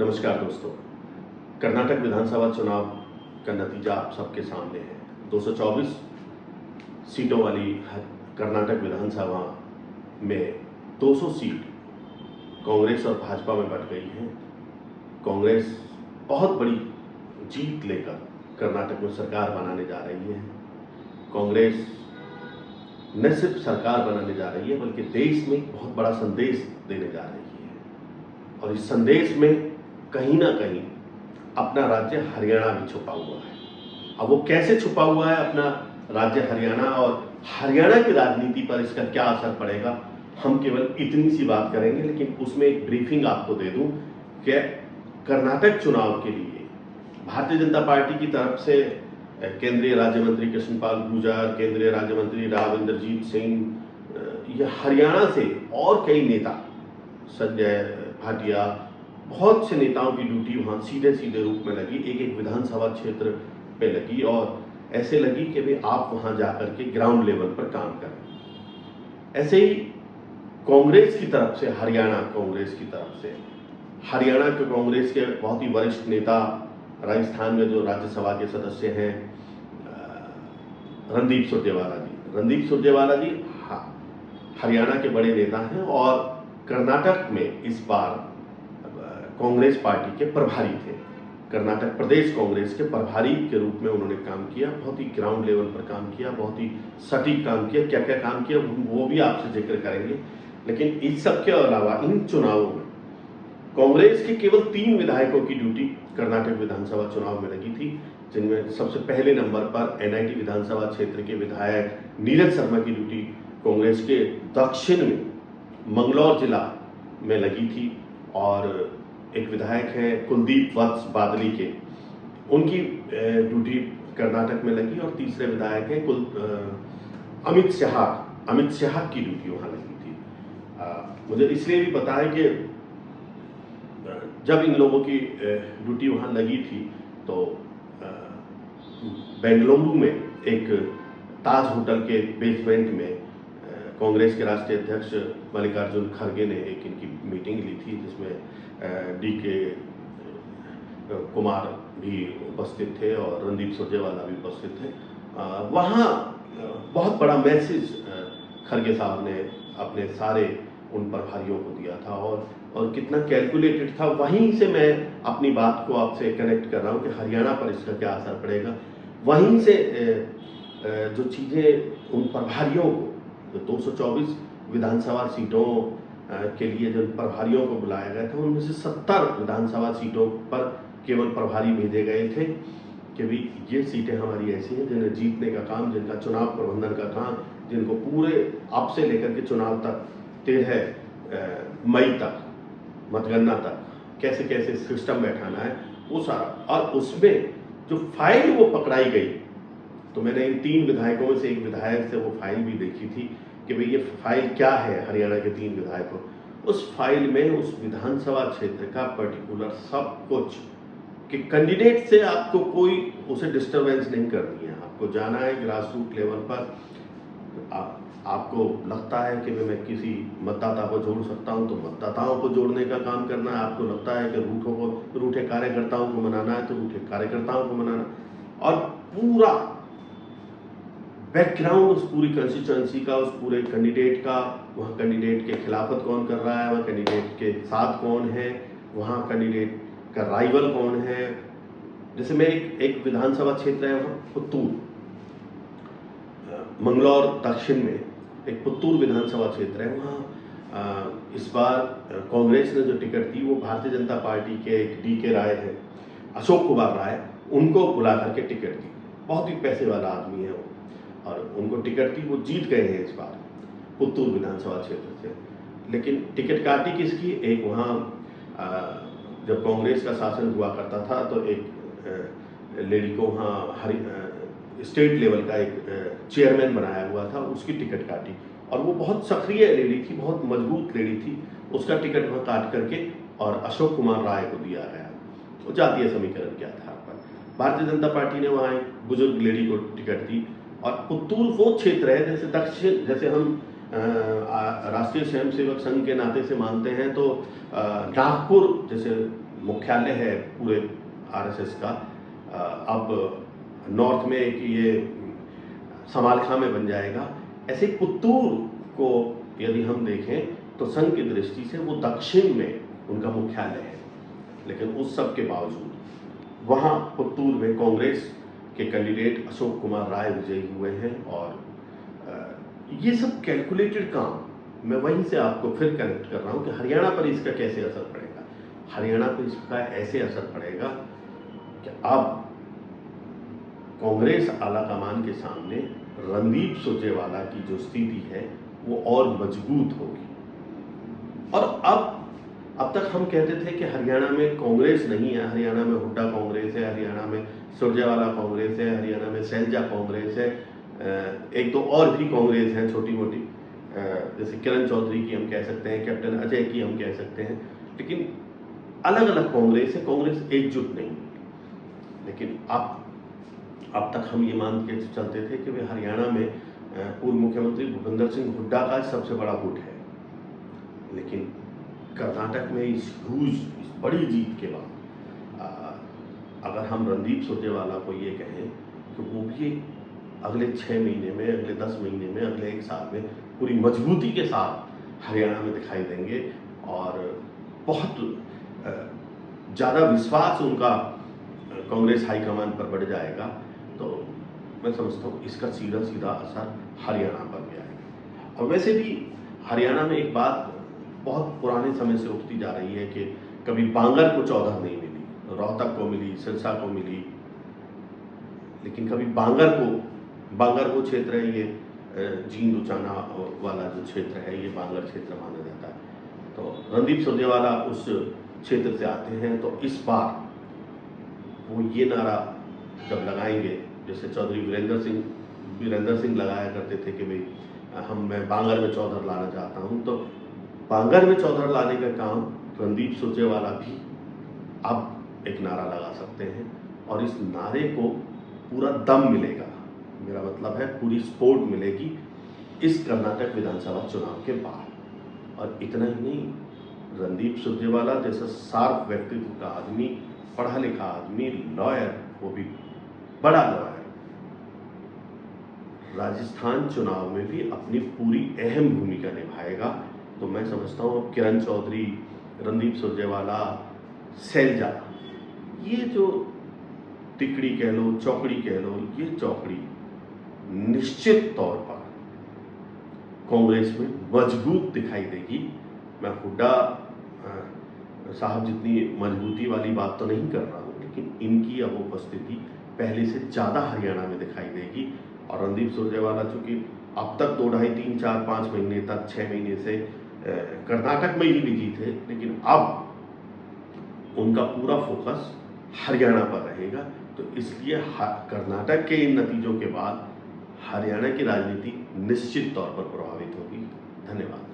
नमस्कार दोस्तों। कर्नाटक विधानसभा चुनाव का नतीजा आप सबके सामने है। 224 सीटों वाली कर्नाटक विधानसभा में 200 सीट कांग्रेस और भाजपा में बंट गई है। कांग्रेस बहुत बड़ी जीत लेकर कर्नाटक में सरकार बनाने जा रही है। कांग्रेस न सिर्फ सरकार बनाने जा रही है बल्कि देश में एक बहुत बड़ा संदेश देने जा रही है, और इस संदेश में कहीं ना कहीं अपना राज्य हरियाणा भी छुपा हुआ है। अब वो कैसे छुपा हुआ है अपना राज्य हरियाणा, और हरियाणा की राजनीति पर इसका क्या असर पड़ेगा, हम केवल इतनी सी बात करेंगे। लेकिन उसमें एक ब्रीफिंग आपको दे दूं कि कर्नाटक चुनाव के लिए भारतीय जनता पार्टी की तरफ से केंद्रीय राज्य मंत्री कृष्णपाल गुर्जर, केंद्रीय राज्य मंत्री राव इंद्रजीत सिंह, यह हरियाणा से और कई नेता, संजय भाटिया, बहुत से नेताओं की ड्यूटी वहाँ सीधे सीधे रूप में लगी, एक एक विधानसभा क्षेत्र पे लगी, और ऐसे लगी कि भाई आप वहाँ जाकर के ग्राउंड लेवल पर काम करें। ऐसे ही कांग्रेस की तरफ से, हरियाणा कांग्रेस की तरफ से, हरियाणा के कांग्रेस के बहुत ही वरिष्ठ नेता, राजस्थान में जो राज्यसभा के सदस्य हैं, रणदीप सुरजेवाला जी हरियाणा के बड़े नेता हैं, और कर्नाटक में इस बार कांग्रेस पार्टी के प्रभारी थे। कर्नाटक प्रदेश कांग्रेस के प्रभारी के रूप में उन्होंने काम किया, बहुत ही ग्राउंड लेवल पर काम किया, बहुत ही सटीक काम किया। क्या क्या काम किया वो भी आपसे जिक्र करेंगे। लेकिन इस सब के अलावा इन चुनावों में कांग्रेस के केवल 3 विधायकों की ड्यूटी कर्नाटक विधानसभा चुनाव में लगी थी, जिनमें सबसे पहले नंबर पर एनआईटी विधानसभा क्षेत्र के विधायक नीरज शर्मा की ड्यूटी कांग्रेस के दक्षिण में मंगलौर जिला में लगी थी, और एक विधायक हैं कुलदीप वत्स बादली के, उनकी ड्यूटी कर्नाटक में लगी, और तीसरे विधायक हैं अमित शाह की ड्यूटी वहाँ लगी थी। मुझे इसलिए भी पता है कि जब इन लोगों की ड्यूटी वहाँ लगी थी तो बेंगलुरु में एक ताज होटल के बेसमेंट में कांग्रेस के राष्ट्रीय अध्यक्ष मल्लिकार्जुन खड़गे ने एक इनकी मीटिंग ली थी, जिसमें डीके कुमार भी उपस्थित थे और रणदीप सुरजेवाला भी उपस्थित थे। वहाँ बहुत बड़ा मैसेज खड़गे साहब ने अपने सारे उन प्रभारियों को दिया था, और कितना कैलकुलेटेड था। वहीं से मैं अपनी बात को आपसे कनेक्ट कर रहा हूँ कि हरियाणा पर इसका क्या असर पड़ेगा। वहीं से जो चीज़ें उन प्रभारियों को, जो 224 विधानसभा सीटों के लिए जो प्रभारियों को बुलाया गया था, उनमें से 70 विधानसभा सीटों पर केवल प्रभारी भेजे गए थे कि भाई ये सीटें हमारी ऐसी हैं जिन्हें जीतने का काम, जिनका चुनाव प्रबंधन का काम, जिनको पूरे अब से लेकर के चुनाव तक 13 मई तक, मतगणना तक कैसे कैसे सिस्टम बैठाना है, वो सारा। और उसमें जो फाइल वो पकड़ाई गई, तो मैंने इन 3 विधायकों में से एक विधायक से वो फाइल भी देखी थी कि भाई ये फाइल क्या है। हरियाणा के 3 विधायकों, उस फाइल में उस विधानसभा क्षेत्र का पर्टिकुलर सब कुछ, कि कैंडिडेट से आपको कोई उसे डिस्टरबेंस नहीं करनी है। आपको जाना है ग्रास रूट लेवल पर। आपको लगता है कि मैं किसी मतदाता को जोड़ सकता हूं, तो मतदाताओं को जोड़ने का काम करना है। आपको लगता है कि रूठे कार्यकर्ताओं को मनाना है, तो रूठे कार्यकर्ताओं को मनाना, और पूरा बैकग्राउंड उस पूरी कंस्टिट्यूएंसी का, उस पूरे कैंडिडेट का, वहाँ कैंडिडेट के खिलाफत कौन कर रहा है, वहाँ कैंडिडेट के साथ कौन है, वहाँ कैंडिडेट का राइवल कौन है। जैसे मैं एक विधानसभा क्षेत्र है वहाँ पुत्तूर, मंगलौर दक्षिण में एक पुत्तूर विधानसभा क्षेत्र है। वहाँ इस बार कांग्रेस ने जो टिकट दी वो भारतीय जनता पार्टी के एक डीके राय है, अशोक कुमार राय, उनको बुला करके टिकट दी। बहुत ही पैसे वाला आदमी है वो, और उनको टिकट दी, वो जीत गए हैं इस बार पुत्तूर विधानसभा क्षेत्र से। लेकिन टिकट काटी किसकी? एक वहाँ जब कांग्रेस का शासन हुआ करता था तो एक लेडी को वहाँ स्टेट लेवल का एक चेयरमैन बनाया हुआ था, उसकी टिकट काटी, और वो बहुत सक्रिय लेडी थी, बहुत मजबूत लेडी थी। उसका टिकट वहाँ काट करके और अशोक कुमार राय को दिया गया, वो जातीय समीकरण के आधार पर। भारतीय जनता पार्टी ने वहाँ एक बुजुर्ग लेडी को टिकट दी। और पुत्तूर वो क्षेत्र है, जैसे दक्षिण, जैसे हम राष्ट्रीय स्वयंसेवक संघ के नाते से मानते हैं, तो नागपुर जैसे मुख्यालय है पूरे आरएसएस का, अब नॉर्थ में एक ये समालखा में बन जाएगा। ऐसे पुत्तूर को यदि हम देखें तो संघ की दृष्टि से वो दक्षिण में उनका मुख्यालय है, लेकिन उस सब के बावजूद वहाँ पुत्तूर में कांग्रेस के कैंडिडेट अशोक कुमार राय विजयी हुए हैं। और ये सब कैलकुलेटेड काम मैं वहीं से आपको फिर कनेक्ट कर रहा हूँ कि हरियाणा पर इसका कैसे असर पड़ेगा। हरियाणा पर इसका ऐसे असर पड़ेगा कि अब कांग्रेस आलाकमान के सामने रणदीप सुरजेवाला की जो स्थिति है वो और मजबूत होगी। और अब तक हम कहते थे कि हरियाणा में कांग्रेस नहीं है, हरियाणा में हुड्डा कांग्रेस है, हरियाणा में सुरजेवाला कांग्रेस है, हरियाणा में सैलजा कांग्रेस है, एक दो और भी कांग्रेस हैं छोटी मोटी, जैसे किरण चौधरी की हम कह सकते हैं, कैप्टन अजय की हम कह सकते हैं, लेकिन अलग अलग कांग्रेस है, कांग्रेस एकजुट नहीं। लेकिन अब तक हम ये मान के चलते थे कि वे हरियाणा में पूर्व मुख्यमंत्री भूपेंद्र सिंह हुड्डा का सबसे बड़ा गुट है, लेकिन कर्नाटक में इस बड़ी जीत के बाद अगर हम रणदीप सुरजेवाला को ये कहें कि वो भी अगले 6 महीने में, अगले 10 महीने में, अगले 1 साल में पूरी मजबूती के साथ हरियाणा में दिखाई देंगे और बहुत ज़्यादा विश्वास उनका कांग्रेस हाईकमान पर बढ़ जाएगा, तो मैं समझता हूँ इसका सीधा सीधा असर हरियाणा पर भी आएगा। और वैसे भी हरियाणा में एक बात बहुत पुराने समय से उठती जा रही है कि कभी बांगर को चौधर नहीं मिली, रोहतक को मिली, सिरसा को मिली, लेकिन कभी बांगर को क्षेत्र है, ये जींद उचाना वाला जो क्षेत्र है ये बांगर क्षेत्र माना जाता है। तो रणदीप सुरजेवाला उस क्षेत्र से आते हैं, तो इस बार वो ये नारा जब लगाएंगे, जैसे चौधरी वीरेंद्र सिंह लगाया करते थे कि भाई मैं बांगर में चौधर लाना चाहता हूँ, तो बांगर में चौधर लाने का काम रणदीप सुरजेवाला भी अब एक नारा लगा सकते हैं और इस नारे को पूरा दम मिलेगा, मेरा मतलब है पूरी सपोर्ट मिलेगी इस कर्नाटक विधानसभा चुनाव के बाद। और इतना ही नहीं, रणदीप सुरजेवाला जैसा शार्प व्यक्तित्व का आदमी, पढ़ा लिखा आदमी, लॉयर, वो भी बड़ा लॉयर, राजस्थान चुनाव में भी अपनी पूरी अहम भूमिका निभाएगा। तो मैं समझता हूँ अब किरण चौधरी, रणदीप सुरजेवाला, सैलजा, ये जो तिकड़ी कह लो, चौकड़ी कह लो, ये चौकड़ी निश्चित तौर पर कांग्रेस में मजबूत दिखाई देगी। मैं हुड्डा साहब जितनी मजबूती वाली बात तो नहीं कर रहा हूँ, लेकिन इनकी अब उपस्थिति पहले से ज़्यादा हरियाणा में दिखाई देगी। और रणदीप सुरजेवाला चूँकि अब तक 2, 2.5, 3, 4, 5 महीने तक, 6 महीने से कर्नाटक में ही बिजी थे, लेकिन अब उनका पूरा फोकस हरियाणा पर रहेगा। तो इसलिए कर्नाटक के इन नतीजों के बाद हरियाणा की राजनीति निश्चित तौर पर प्रभावित होगी। धन्यवाद।